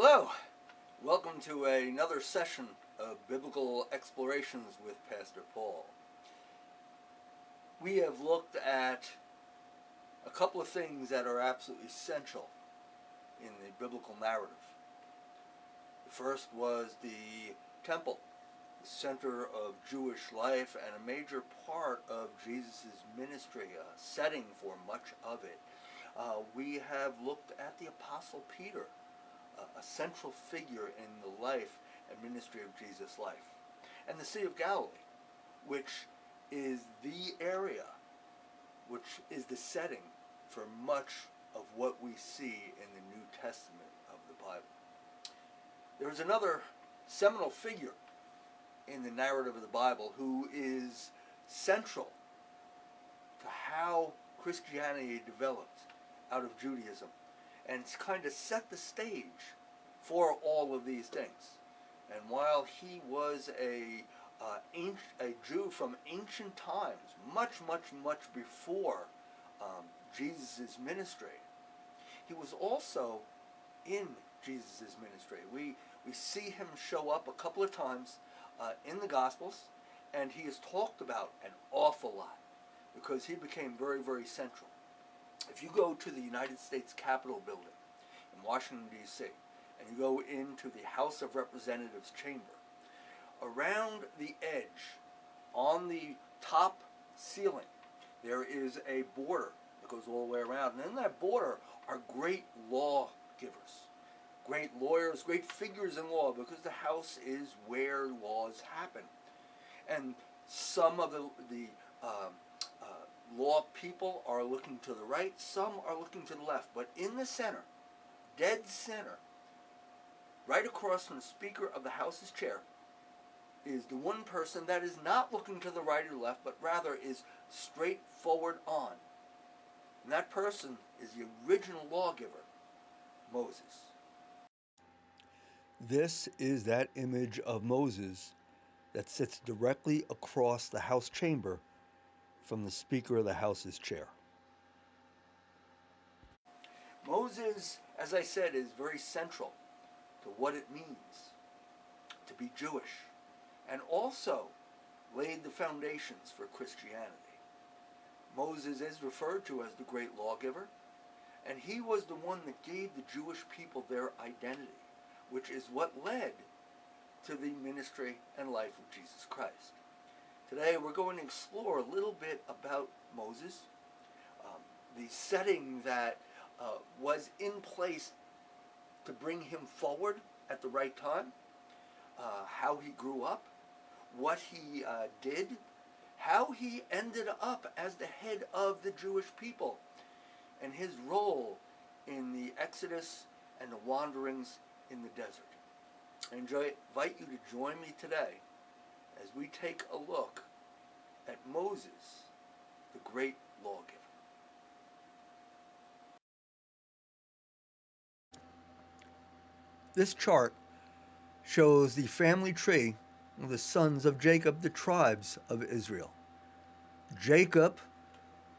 Hello, welcome to another session of Biblical Explorations with Pastor Paul. We have looked at a couple of things that are absolutely essential in the biblical narrative. The first was the temple, the center of Jewish life and a major part of Jesus' ministry, a setting for much of it. We have looked at the Apostle Peter, a central figure in the life and ministry of Jesus' life. And the Sea of Galilee, which is the area, which is the setting for much of what we see in the New Testament of the Bible. There is another seminal figure in the narrative of the Bible who is central to how Christianity developed out of Judaism, and it's kind of set the stage for all of these things. And while he was a Jew from ancient times, much before Jesus' ministry, he was also in Jesus' ministry. We see him show up a couple of times in the Gospels, and he is talked about an awful lot because he became very central. If you go to the United States Capitol building in Washington, D.C., and you go into the House of Representatives chamber, around the edge, on the top ceiling, there is a border that goes all the way around. And in that border are great law givers, great lawyers, great figures in law, because the House is where laws happen. And some of the law people are looking to the right, some are looking to the left. But in the center, dead center, right across from the Speaker of the House's chair, is the one person that is not looking to the right or left, but rather is straight forward on. And that person is the original lawgiver, Moses. This is that image of Moses that sits directly across the House chamber from the Speaker of the House's chair. Moses, as I said, is very central to what it means to be Jewish, and also laid the foundations for Christianity. Moses is referred to as the great lawgiver, and he was the one that gave the Jewish people their identity, which is what led to the ministry and life of Jesus Christ. Today we're going to explore a little bit about Moses, the setting that was in place to bring him forward at the right time, how he grew up, what he did, how he ended up as the head of the Jewish people, and his role in the Exodus and the wanderings in the desert. I invite you to join me today as we take a look at Moses, the great lawgiver. This chart shows the family tree of the sons of Jacob, the tribes of Israel. Jacob,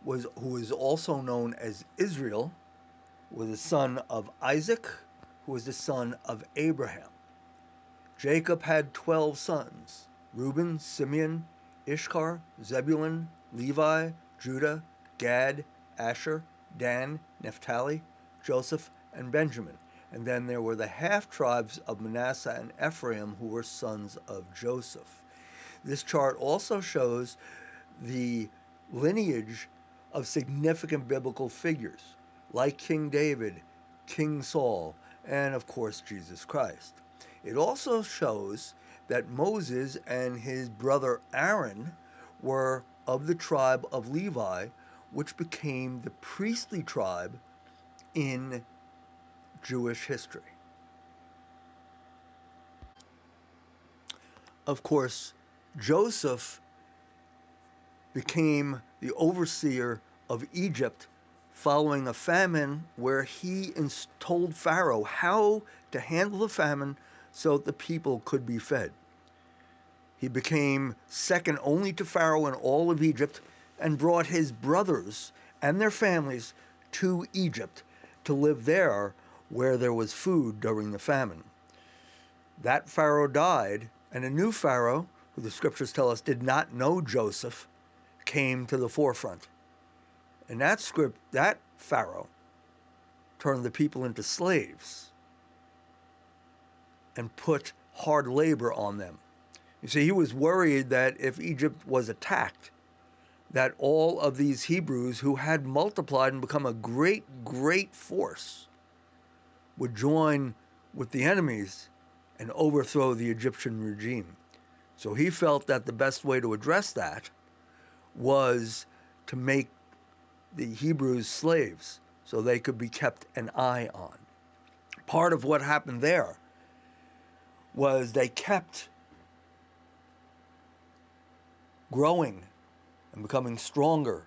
who is also known as Israel, was the son of Isaac, who was the son of Abraham. Jacob had 12 sons: Reuben, Simeon, Issachar, Zebulun, Levi, Judah, Gad, Asher, Dan, Naphtali, Joseph, and Benjamin. And then there were the half-tribes of Manasseh and Ephraim, who were sons of Joseph. This chart also shows the lineage of significant biblical figures, like King David, King Saul, and of course Jesus Christ. It also shows that Moses and his brother Aaron were of the tribe of Levi, which became the priestly tribe in Jewish history. Of course, Joseph became the overseer of Egypt following a famine, where he told Pharaoh how to handle the famine so that the people could be fed. He became second only to Pharaoh in all of Egypt, and brought his brothers and their families to Egypt to live there where there was food during the famine. That Pharaoh died, and a new Pharaoh, who the scriptures tell us did not know Joseph, came to the forefront. And that Pharaoh turned the people into slaves and put hard labor on them. You see, he was worried that if Egypt was attacked, that all of these Hebrews who had multiplied and become a great, great force would join with the enemies and overthrow the Egyptian regime. So he felt that the best way to address that was to make the Hebrews slaves so they could be kept an eye on. Part of what happened there was they kept growing and becoming stronger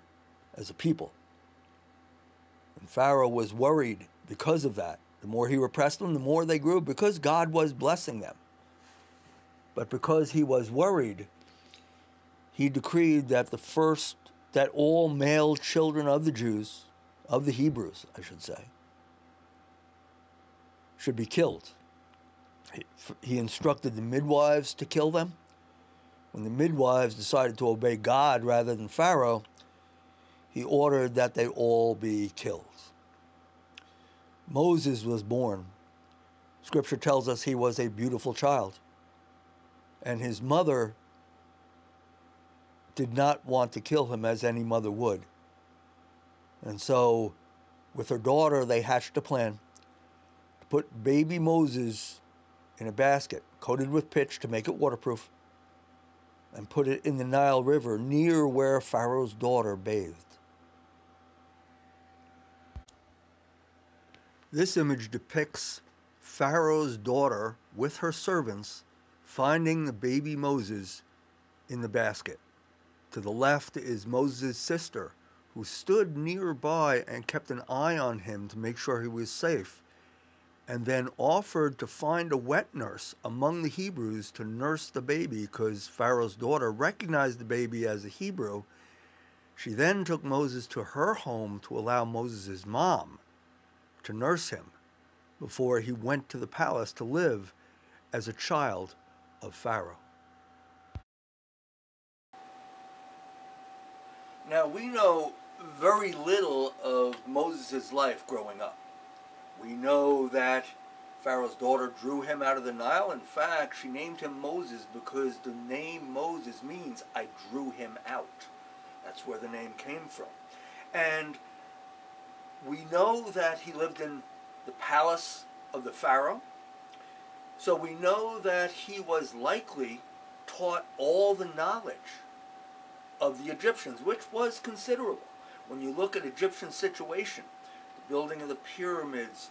as a people. And Pharaoh was worried because of that. The more he repressed them, the more they grew, because God was blessing them. But because he was worried, he decreed that that all male children of the Jews, of the Hebrews, I should say, should be killed. He instructed the midwives to kill them. When the midwives decided to obey God rather than Pharaoh, he ordered that they all be killed. Moses was born. Scripture tells us he was a beautiful child. And his mother did not want to kill him as any mother would. And so, with her daughter, they hatched a plan to put baby Moses in a basket coated with pitch to make it waterproof and put it in the Nile River near where Pharaoh's daughter bathed. This image depicts Pharaoh's daughter with her servants finding the baby Moses in the basket. To the left is Moses' sister, who stood nearby and kept an eye on him to make sure he was safe, and then offered to find a wet nurse among the Hebrews to nurse the baby because Pharaoh's daughter recognized the baby as a Hebrew. She then took Moses to her home to allow Moses' mom to nurse him before he went to the palace to live as a child of Pharaoh. Now, we know very little of Moses' life growing up. We know that Pharaoh's daughter drew him out of the Nile. In fact, she named him Moses because the name Moses means I drew him out. That's where the name came from. And we know that he lived in the palace of the Pharaoh. So we know that he was likely taught all the knowledge of the Egyptians, which was considerable. When you look at Egyptian situation, the building of the pyramids,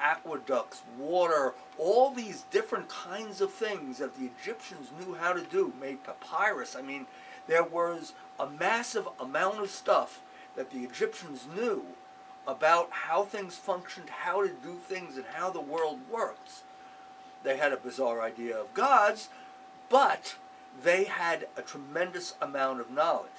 aqueducts, water, all these different kinds of things that the Egyptians knew how to do, made papyrus. I mean, there was a massive amount of stuff that the Egyptians knew about how things functioned, how to do things, and how the world works. They had a bizarre idea of gods, but they had a tremendous amount of knowledge.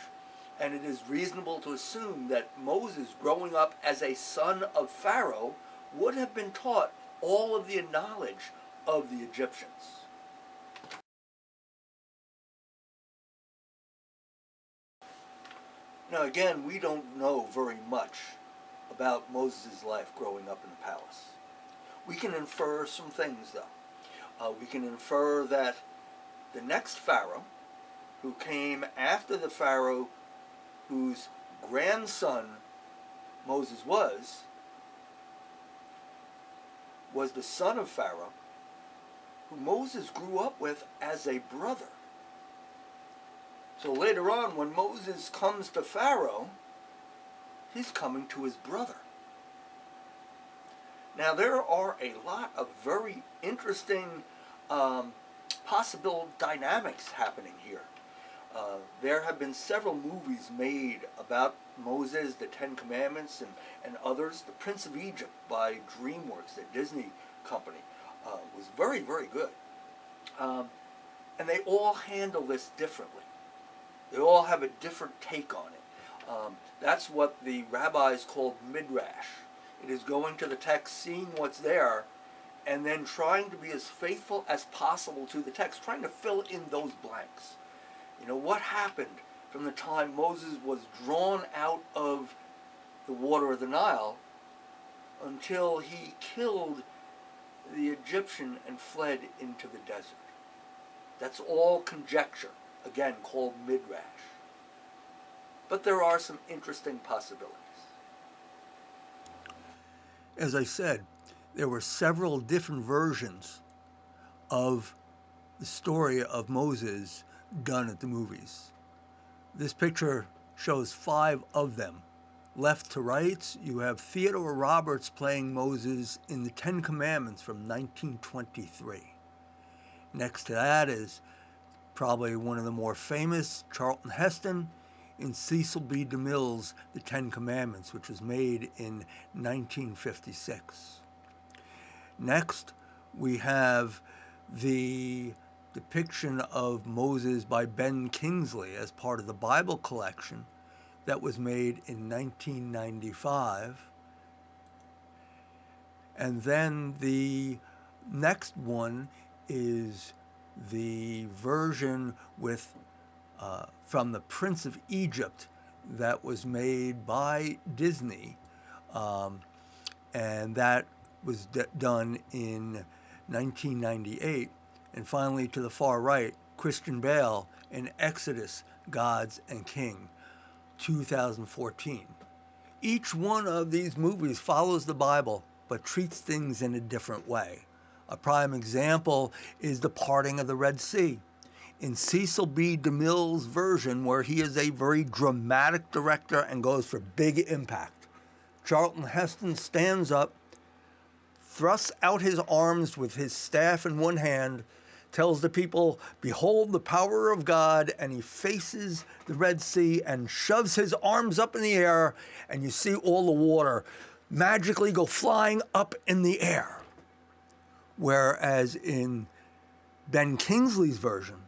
And it is reasonable to assume that Moses, growing up as a son of Pharaoh, would have been taught all of the knowledge of the Egyptians. Now again, we don't know very much about Moses' life growing up in the palace. We can infer some things, though. We can infer that the next Pharaoh, who came after the Pharaoh whose grandson Moses was the son of Pharaoh, who Moses grew up with as a brother. So later on, when Moses comes to Pharaoh, he's coming to his brother. Now, there are a lot of very interesting possible dynamics happening here. There have been several movies made about Moses, the Ten Commandments, and others. The Prince of Egypt by DreamWorks, the Disney company, was very, very good. And they all handle this differently. They all have a different take on it. That's what the rabbis called midrash. It is going to the text, seeing what's there, and then trying to be as faithful as possible to the text, trying to fill in those blanks. You know, what happened from the time Moses was drawn out of the water of the Nile until he killed the Egyptian and fled into the desert? That's all conjecture, again called midrash. But there are some interesting possibilities. As I said, there were several different versions of the story of Moses done at the movies. This picture shows 5 of them. Left to right, you have Theodore Roberts playing Moses in The Ten Commandments from 1923. Next to that is probably one of the more famous, Charlton Heston, in Cecil B. DeMille's The Ten Commandments, which was made in 1956. Next, we have the depiction of Moses by Ben Kingsley as part of the Bible collection that was made in 1995. And then the next one is the version with from the Prince of Egypt that was made by Disney, and that was done in 1998. And finally, to the far right, Christian Bale in Exodus, Gods and King, 2014. Each one of these movies follows the Bible, but treats things in a different way. A prime example is the parting of the Red Sea. In Cecil B. DeMille's version, where he is a very dramatic director and goes for big impact, Charlton Heston stands up, thrusts out his arms with his staff in one hand, tells the people, "Behold the power of God," and he faces the Red Sea and shoves his arms up in the air, and you see all the water magically go flying up in the air. Whereas in Ben Kingsley's version,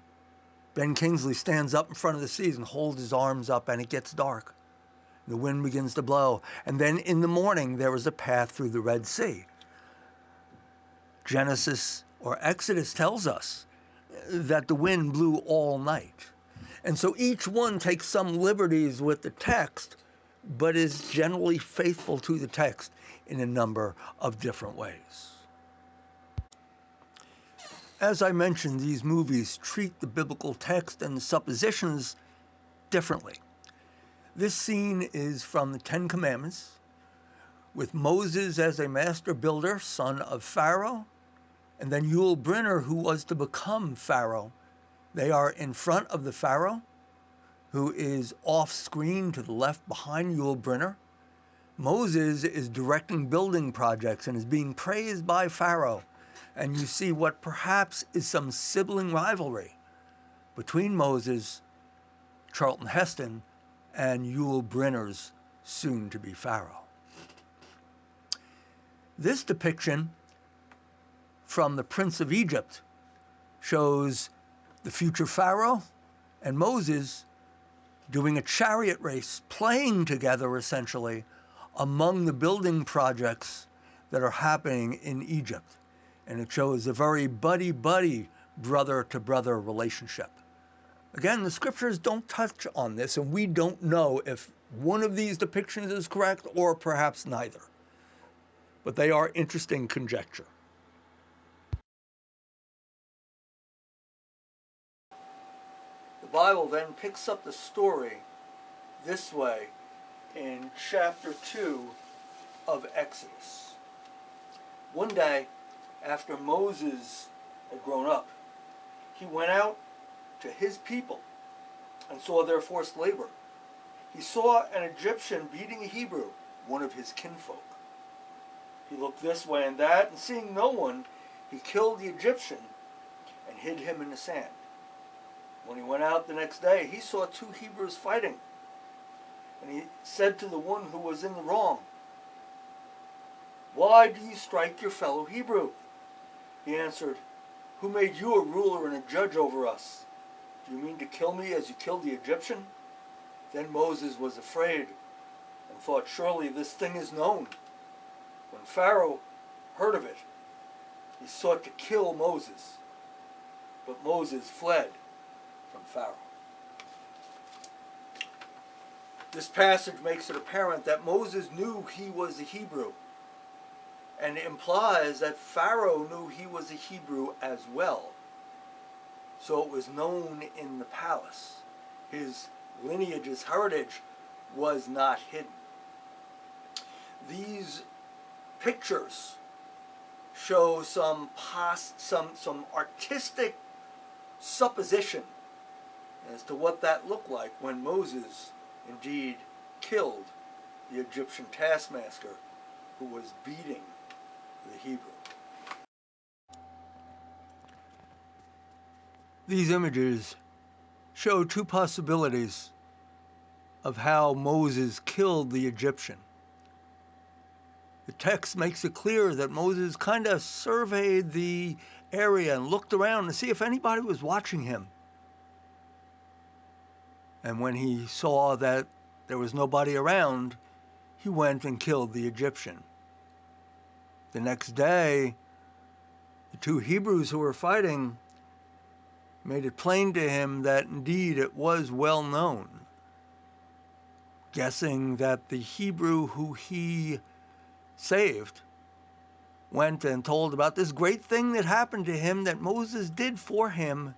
Ben Kingsley stands up in front of the seas and holds his arms up, and it gets dark. The wind begins to blow, and then in the morning there is a path through the Red Sea. Genesis or Exodus tells us that the wind blew all night. And so each one takes some liberties with the text, but is generally faithful to the text in a number of different ways. As I mentioned, these movies treat the biblical text and the suppositions differently. This scene is from the Ten Commandments, with Moses as a master builder, son of Pharaoh, and then Yul Brynner, who was to become Pharaoh. They are in front of the Pharaoh, who is off screen to the left behind Yul Brynner. Moses is directing building projects and is being praised by Pharaoh. And you see what perhaps is some sibling rivalry between Moses, Charlton Heston, and Yul Brynner's soon-to-be Pharaoh. This depiction from the Prince of Egypt shows the future Pharaoh and Moses doing a chariot race, playing together essentially among the building projects that are happening in Egypt. And it shows a very buddy-buddy, brother-to-brother relationship. Again, the scriptures don't touch on this, and we don't know if one of these depictions is correct or perhaps neither. But they are interesting conjecture. The Bible then picks up the story this way in chapter 2 of Exodus. One day, after Moses had grown up, he went out to his people and saw their forced labor. He saw an Egyptian beating a Hebrew, one of his kinfolk. He looked this way and that, and seeing no one, he killed the Egyptian and hid him in the sand. When he went out the next day, he saw 2 Hebrews fighting. And he said to the one who was in the wrong, "Why do you strike your fellow Hebrew?" He answered, "Who made you a ruler and a judge over us? Do you mean to kill me as you killed the Egyptian?" Then Moses was afraid and thought, "Surely this thing is known." When Pharaoh heard of it, he sought to kill Moses, but Moses fled from Pharaoh. This passage makes it apparent that Moses knew he was a Hebrew, and it implies that Pharaoh knew he was a Hebrew as well. So it was known in the palace. His lineage, his heritage was not hidden. These pictures show some artistic supposition as to what that looked like when Moses indeed killed the Egyptian taskmaster who was beating the Hebrew. These images show two possibilities of how Moses killed the Egyptian. The text makes it clear that Moses kind of surveyed the area and looked around to see if anybody was watching him. And when he saw that there was nobody around, he went and killed the Egyptian. The next day, the two Hebrews who were fighting made it plain to him that indeed it was well known, guessing that the Hebrew who he saved went and told about this great thing that happened to him that Moses did for him,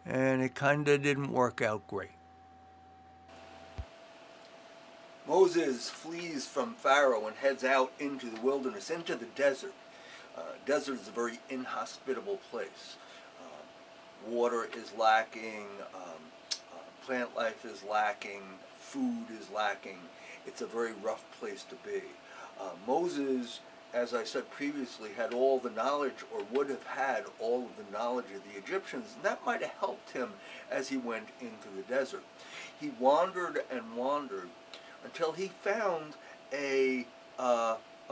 and it kind of didn't work out great. Moses flees from Pharaoh and heads out into the wilderness, into the desert. Desert is a very inhospitable place. Water is lacking, plant life is lacking, food is lacking. It's a very rough place to be. Moses, as I said previously, had all the knowledge, or would have had all of the knowledge of the Egyptians, and that might have helped him as he went into the desert. He wandered and wandered until he found a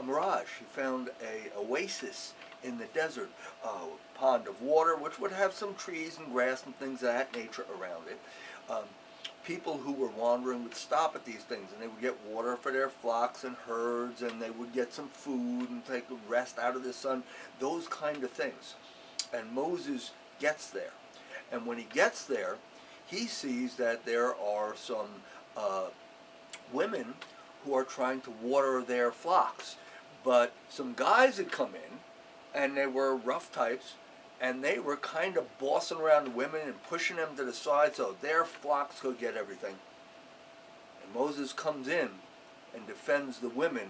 mirage. He found an oasis in the desert, a pond of water, which would have some trees and grass and things of that nature around it. People who were wandering would stop at these things, and they would get water for their flocks and herds, and they would get some food and take a rest out of the sun, those kind of things. And Moses gets there. And when he gets there, he sees that there are some women who are trying to water their flocks. But some guys had come in, and they were rough types, and they were kind of bossing around the women and pushing them to the side so their flocks could get everything. And Moses comes in and defends the women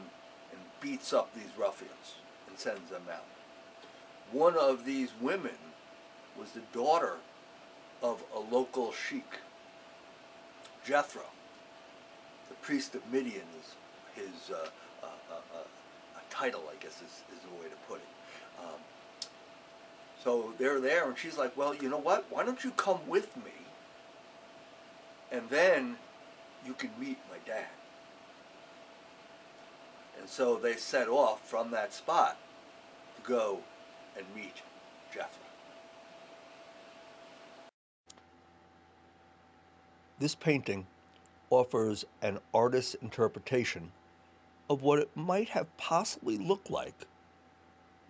and beats up these ruffians and sends them out. One of these women was the daughter of a local sheik, Jethro. The priest of Midian is his title, I guess is the way to put it. So they're there, and she's like, well, you know what? Why don't you come with me, and then you can meet my dad. And so they set off from that spot to go and meet Jethro. This painting offers an artist's interpretation of what it might have possibly looked like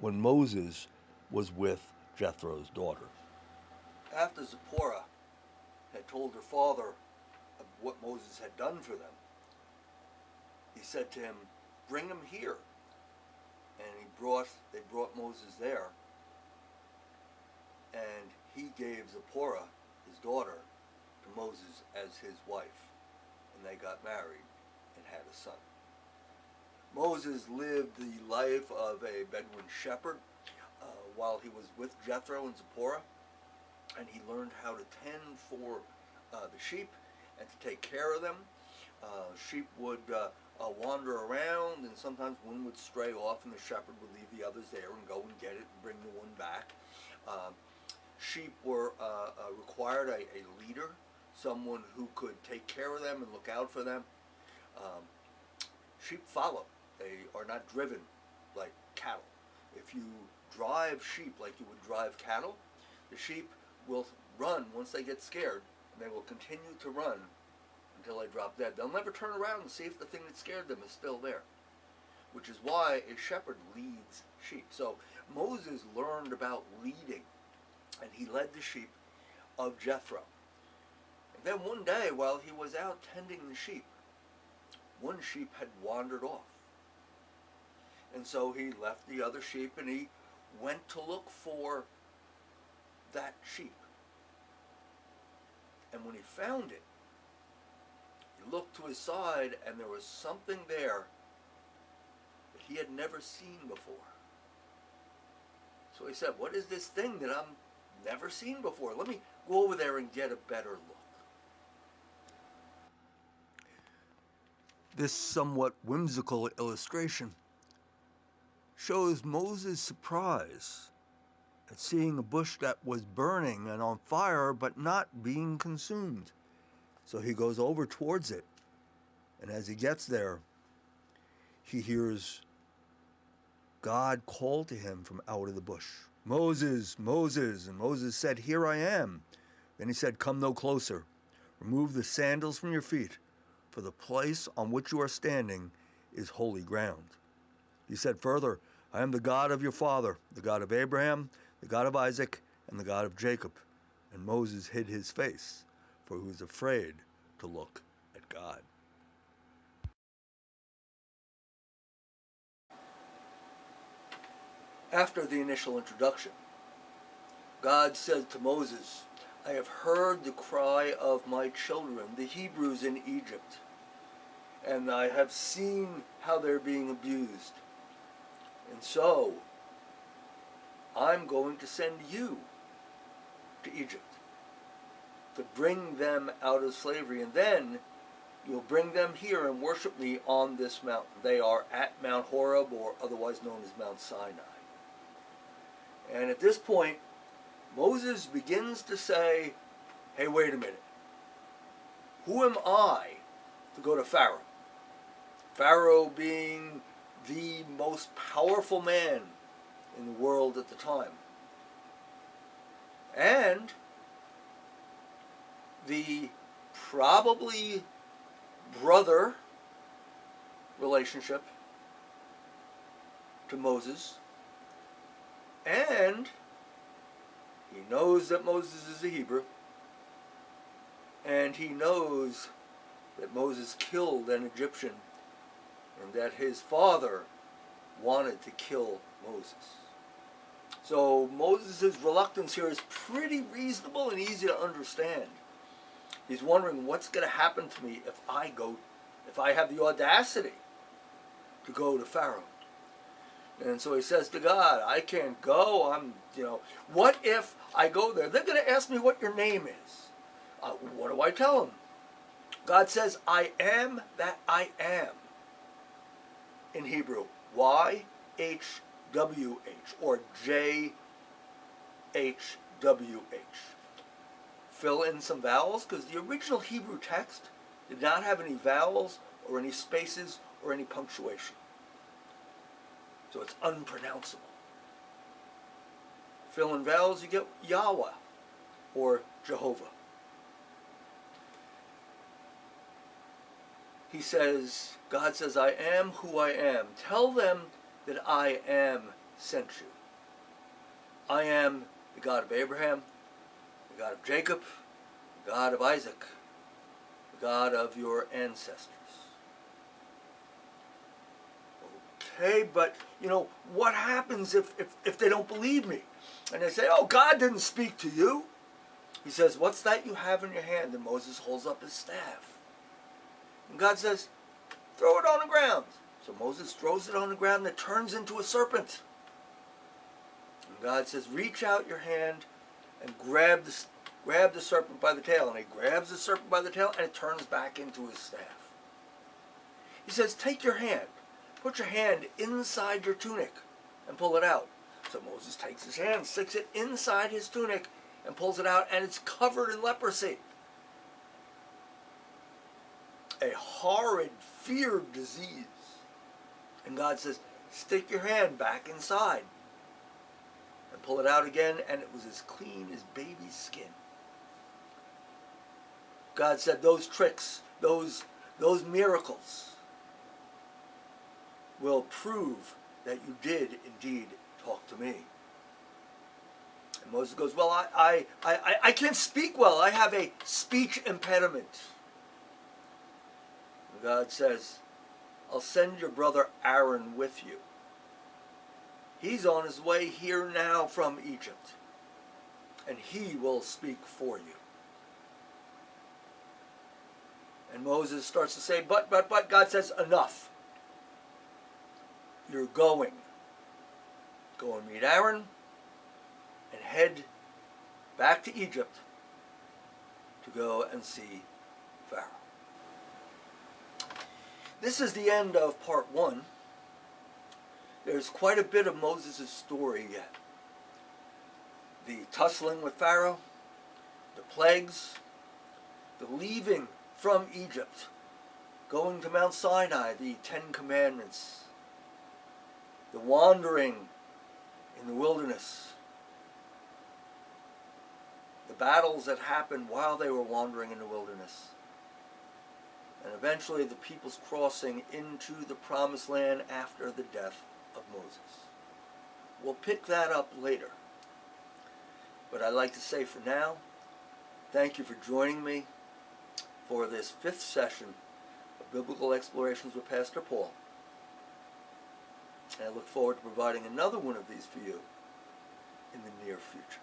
when Moses was with Jethro's daughter. After Zipporah had told her father of what Moses had done for them, he said to him, bring him here. And they brought Moses there, and he gave Zipporah, his daughter, to Moses as his wife, and they got married and had a son. Moses lived the life of a Bedouin shepherd while he was with Jethro and Zipporah, and he learned how to tend for the sheep and to take care of them. Sheep would wander around, and sometimes one would stray off, and the shepherd would leave the others there and go and get it and bring the one back. Sheep were required a leader, someone who could take care of them and look out for them. Sheep follow. They are not driven like cattle. If you drive sheep like you would drive cattle, the sheep will run once they get scared, and they will continue to run until they drop dead. They'll never turn around and see if the thing that scared them is still there. which is why a shepherd leads sheep. So Moses learned about leading, and he led the sheep of Jethro. And then one day, while he was out tending the sheep, one sheep had wandered off. And so he left the other sheep and he went to look for that sheep. And when he found it, he looked to his side and there was something there that he had never seen before. So he said, what is this thing that I'm never seen before? Let me go over there and get a better look. This somewhat whimsical illustration shows Moses' surprise at seeing a bush that was burning and on fire but not being consumed. So he goes over towards it, and as he gets there, he hears God call to him from out of the bush, Moses, Moses. And Moses said, here I am. Then he said, come no closer. Remove the sandals from your feet, for the place on which you are standing is holy ground. He said further, I am the God of your father, the God of Abraham, the God of Isaac, and the God of Jacob. And Moses hid his face, for he was afraid to look at God. After the initial introduction, God said to Moses, I have heard the cry of my children, the Hebrews in Egypt, and I have seen how they're being abused. And so, I'm going to send you to Egypt to bring them out of slavery, and then you'll bring them here and worship me on this mountain. They are at Mount Horeb, or otherwise known as Mount Sinai. And at this point, Moses begins to say, hey, wait a minute. Who am I to go to Pharaoh? Pharaoh being the most powerful man in the world at the time. And the probably brother relationship to Moses. And he knows that Moses is a Hebrew. And he knows that Moses killed an Egyptian and that his father wanted to kill Moses. So Moses' reluctance here is pretty reasonable and easy to understand. He's wondering what's going to happen to me if I have the audacity to go to Pharaoh. And so he says to God, I can't go. What if I go there? They're going to ask me what your name is. What do I tell them? God says, I am that I am. In Hebrew, YHWH or JHWH. Fill in some vowels because the original Hebrew text did not have any vowels or any spaces or any punctuation. So it's unpronounceable. Fill in vowels, you get Yahweh or Jehovah. He says, God says, I am who I am. Tell them that I am sent you. I am the God of Abraham, the God of Jacob, the God of Isaac, the God of your ancestors. Okay, but, what happens if they don't believe me? And they say, oh, God didn't speak to you. He says, what's that you have in your hand? And Moses holds up his staff. And God says, throw it on the ground. So Moses throws it on the ground and it turns into a serpent. And God says, reach out your hand and grab the serpent by the tail. And he grabs the serpent by the tail and it turns back into his staff. He says, take your hand. Put your hand inside your tunic and pull it out. So Moses takes his hand, sticks it inside his tunic and pulls it out, and it's covered in leprosy. A horrid, feared disease. And God says, stick your hand back inside and pull it out again, and it was as clean as baby's skin. God said those tricks, those miracles will prove that you did indeed talk to me. And Moses goes, well, I can't speak well. I have a speech impediment. And God says, I'll send your brother Aaron with you. He's on his way here now from Egypt, and he will speak for you. And Moses starts to say, but, God says, enough. You're going. Go and meet Aaron and head back to Egypt to go and see Pharaoh. This is the end of part 1. There's quite a bit of Moses' story yet. The tussling with Pharaoh, the plagues, the leaving from Egypt, going to Mount Sinai, the 10 Commandments, the wandering in the wilderness, the battles that happened while they were wandering in the wilderness, and eventually the people's crossing into the promised land after the death of Moses. We'll pick that up later. But I'd like to say for now, thank you for joining me for this 5th session of Biblical Explorations with Pastor Paul. And I look forward to providing another one of these for you in the near future.